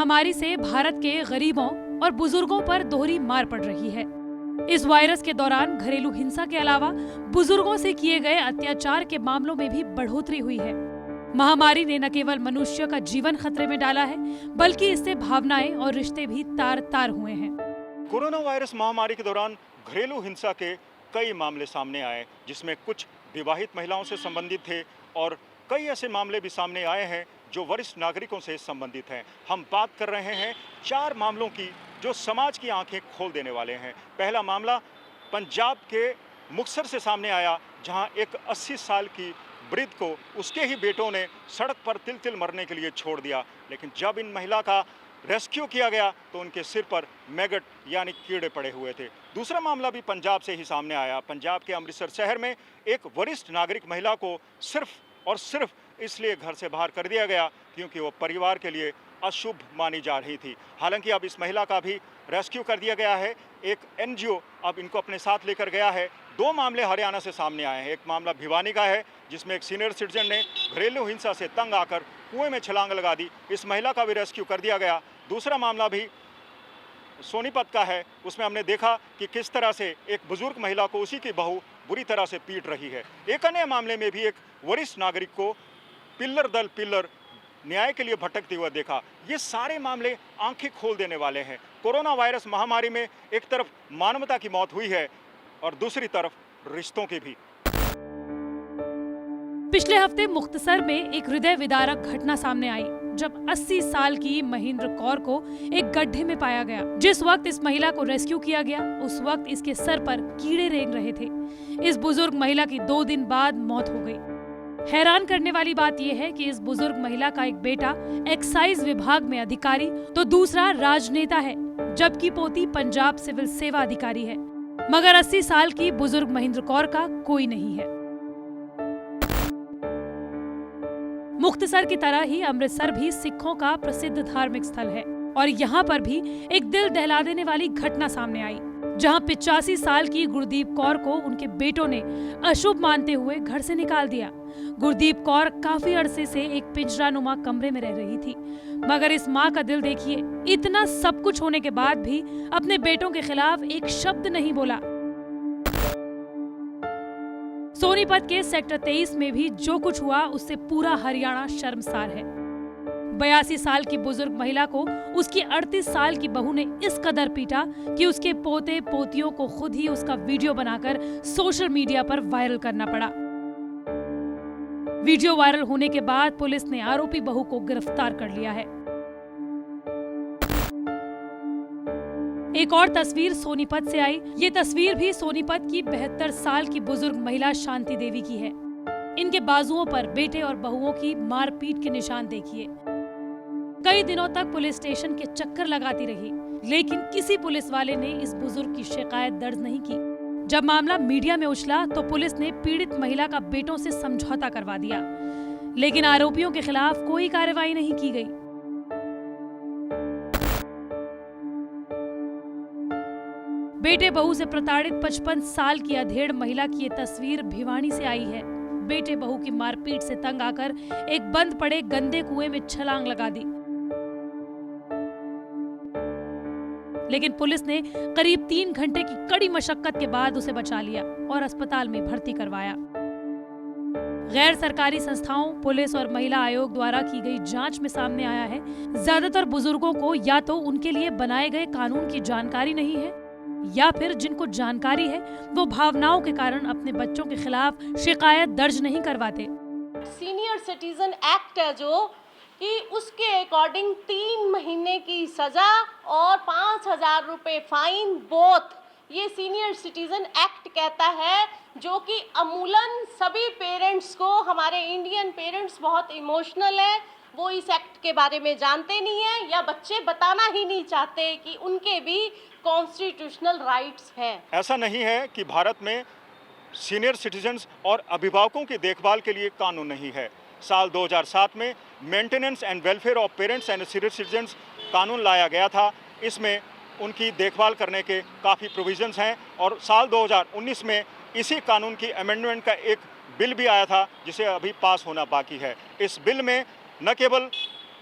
महामारी से भारत के गरीबों और बुजुर्गों पर दोहरी मार पड़ रही है। इस वायरस के दौरान घरेलू हिंसा के अलावा बुजुर्गों से किए गए अत्याचार के मामलों में भी बढ़ोतरी हुई है। महामारी ने न केवल मनुष्य का जीवन खतरे में डाला है, बल्कि इससे भावनाएं और रिश्ते भी तार तार हुए हैं। कोरोना वायरस महामारी के दौरान घरेलू हिंसा के कई मामले सामने आए, जिसमें कुछ विवाहित महिलाओं से संबंधित थे और कई ऐसे मामले भी सामने आए हैं जो वरिष्ठ नागरिकों से संबंधित हैं। हम बात कर रहे हैं 4 मामलों की जो समाज की आंखें खोल देने वाले हैं। पहला मामला पंजाब के मुक्तसर से सामने आया, जहां एक 80 साल की वृद्ध को उसके ही बेटों ने सड़क पर तिल तिल मरने के लिए छोड़ दिया, लेकिन जब इन महिला का रेस्क्यू किया गया तो उनके सिर पर मैगट यानी कीड़े पड़े हुए थे। दूसरा मामला भी पंजाब से ही सामने आया। पंजाब के अमृतसर शहर में एक वरिष्ठ नागरिक महिला को सिर्फ और सिर्फ इसलिए घर से बाहर कर दिया गया क्योंकि वो परिवार के लिए अशुभ मानी जा रही थी। हालांकि अब इस महिला का भी रेस्क्यू कर दिया गया है। एक एनजीओ अब इनको अपने साथ लेकर गया है। 2 मामले हरियाणा से सामने आए हैं। एक मामला भिवानी का है, जिसमें एक सीनियर सिटीजन ने घरेलू हिंसा से तंग आकर कुएं में छलांग लगा दी। इस महिला का भी रेस्क्यू कर दिया गया। दूसरा मामला भी सोनीपत का है। उसमें हमने देखा कि किस तरह से एक बुजुर्ग महिला को उसी की बहू बुरी तरह से पीट रही है। एक अन्य मामले में भी एक वरिष्ठ नागरिक को पिल्लर दल पिल्लर न्याय के लिए भटकते हुए देखा। ये सारे मामले आंखें खोल देने वाले हैं। कोरोना वायरस महामारी में एक तरफ मानवता की मौत हुई है और दूसरी तरफ रिश्तों की भी। पिछले हफ्ते मुक्तसर में एक हृदय विदारक घटना सामने आई, जब 80 साल की महेंद्र कौर को एक गड्ढे में पाया गया। जिस वक्त इस महिला को रेस्क्यू किया गया, उस वक्त इसके सर पर कीड़े रेंग रहे थे। इस बुजुर्ग महिला की 2 दिन बाद मौत हो गई। हैरान करने वाली बात यह है कि इस बुजुर्ग महिला का एक बेटा एक्साइज विभाग में अधिकारी तो दूसरा राजनेता है, जबकि पोती पंजाब सिविल सेवा अधिकारी है। मगर 80 साल की बुजुर्ग महेंद्र कौर का कोई नहीं है। मुक्तसर की तरह ही अमृतसर भी सिखों का प्रसिद्ध धार्मिक स्थल है और यहाँ पर भी एक दिल दहला देने वाली घटना सामने आई, जहाँ 85 साल की गुरदीप कौर को उनके बेटों ने अशुभ मानते हुए घर से निकाल दिया। गुरदीप कौर काफी अरसे से एक पिंजरानुमा कमरे में रह रही थी, मगर इस माँ का दिल देखिए, इतना सब कुछ होने के बाद भी अपने बेटों के खिलाफ एक शब्द नहीं बोला। सोनीपत के सेक्टर 23 में भी जो कुछ हुआ उससे पूरा हरियाणा शर्मसार है। 82 साल की बुजुर्ग महिला को उसकी 38 साल की बहू ने इस कदर पीटा कि उसके पोते पोतियों को खुद ही उसका वीडियो बनाकर सोशल मीडिया पर वायरल करना पड़ा। वीडियो वायरल होने के बाद पुलिस ने आरोपी बहू को गिरफ्तार कर लिया है। एक और तस्वीर सोनीपत से आई। ये तस्वीर भी सोनीपत की 72 साल की बुजुर्ग महिला शांति देवी की है। इनके बाजुओं पर बेटे और बहुओं की मारपीट के निशान देखिए। कई दिनों तक पुलिस स्टेशन के चक्कर लगाती रही, लेकिन किसी पुलिस वाले ने इस बुजुर्ग की शिकायत दर्ज नहीं की। जब मामला मीडिया में उछला तो पुलिस ने पीड़ित महिला का बेटों से समझौता करवा दिया, लेकिन आरोपियों के खिलाफ कोई कार्रवाई नहीं की गई। बेटे बहू से प्रताड़ित 55 साल की अधेड़ महिला की ये तस्वीर भिवानी से आई है। बेटे बहू की मारपीट से तंग आकर एक बंद पड़े गंदे कुएं में छलांग लगा दी, लेकिन पुलिस ने करीब 3 घंटे की कड़ी मशक्कत के बाद उसे बचा लिया और अस्पताल में भर्ती करवाया। गैर सरकारी संस्थाओं, पुलिस और महिला आयोग द्वारा की गई जांच में सामने आया है, ज्यादातर बुजुर्गों को या तो उनके लिए बनाए गए कानून की जानकारी नहीं है, या फिर जिनको जानकारी है वो भावनाओं के कारण अपने बच्चों के खिलाफ शिकायत दर्ज नहीं करवाते। सीनियर सिटीजन एक्ट है जो कि उसके अकॉर्डिंग 3 महीने की सजा और 5,000 रुपए फाइन बोथ, ये सीनियर सिटीजन एक्ट कहता है, जो कि अमूलन सभी पेरेंट्स को, हमारे इंडियन पेरेंट्स बहुत इमोशनल है, वो इस एक्ट के बारे में जानते नहीं है या बच्चे बताना ही नहीं चाहते कि उनके भी कॉन्स्टिट्यूशनल राइट्स हैं। ऐसा नहीं है कि भारत में सीनियर सिटीजन्स और अभिभावकों की देखभाल के लिए कानून नहीं है। साल 2007 में maintenance and welfare of parents and senior citizens कानून लाया गया था। इसमें उनकी देखभाल करने के काफ़ी प्रोविजंस हैं और साल 2019 में इसी कानून की अमेंडमेंट का एक बिल भी आया था, जिसे अभी पास होना बाकी है। इस बिल में न केवल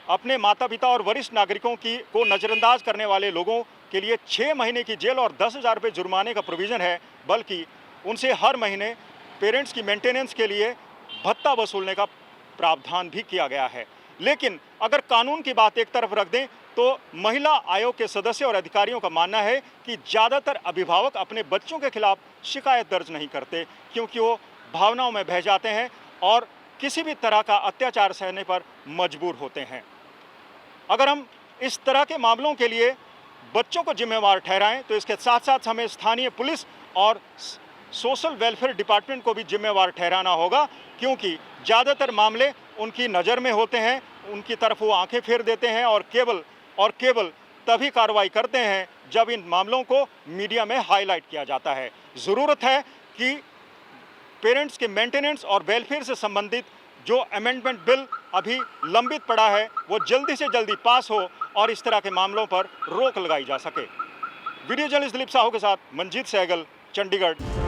अपने माता पिता और वरिष्ठ नागरिकों को नज़रअंदाज करने वाले लोगों के लिए 6 महीने की जेल और 10,000 रुपये जुर्माने का प्रोविज़न है, बल्कि उनसे हर महीने पेरेंट्स की मेंटेनेंस के लिए भत्ता वसूलने का प्रावधान भी किया गया है। लेकिन अगर कानून की बात एक तरफ रख दें तो महिला आयोग के सदस्य और अधिकारियों का मानना है कि ज़्यादातर अभिभावक अपने बच्चों के खिलाफ शिकायत दर्ज नहीं करते, क्योंकि वो भावनाओं में बह जाते हैं और किसी भी तरह का अत्याचार सहने पर मजबूर होते हैं। अगर हम इस तरह के मामलों के लिए बच्चों को जिम्मेवार ठहराएं तो इसके साथ साथ हमें स्थानीय पुलिस और सोशल वेलफेयर डिपार्टमेंट को भी जिम्मेवार ठहराना होगा, क्योंकि ज़्यादातर मामले उनकी नज़र में होते हैं, उनकी तरफ वो आंखें फेर देते हैं और केवल तभी कार्रवाई करते हैं जब इन मामलों को मीडिया में हाईलाइट किया जाता है। ज़रूरत है कि पेरेंट्स के मेंटेनेंस और वेलफेयर से संबंधित जो अमेंडमेंट बिल अभी लंबित पड़ा है वो जल्दी से जल्दी पास हो और इस तरह के मामलों पर रोक लगाई जा सके। वीडियो जर्नलिस्ट दिलीप साहू के साथ मंजीत सहगल, चंडीगढ़।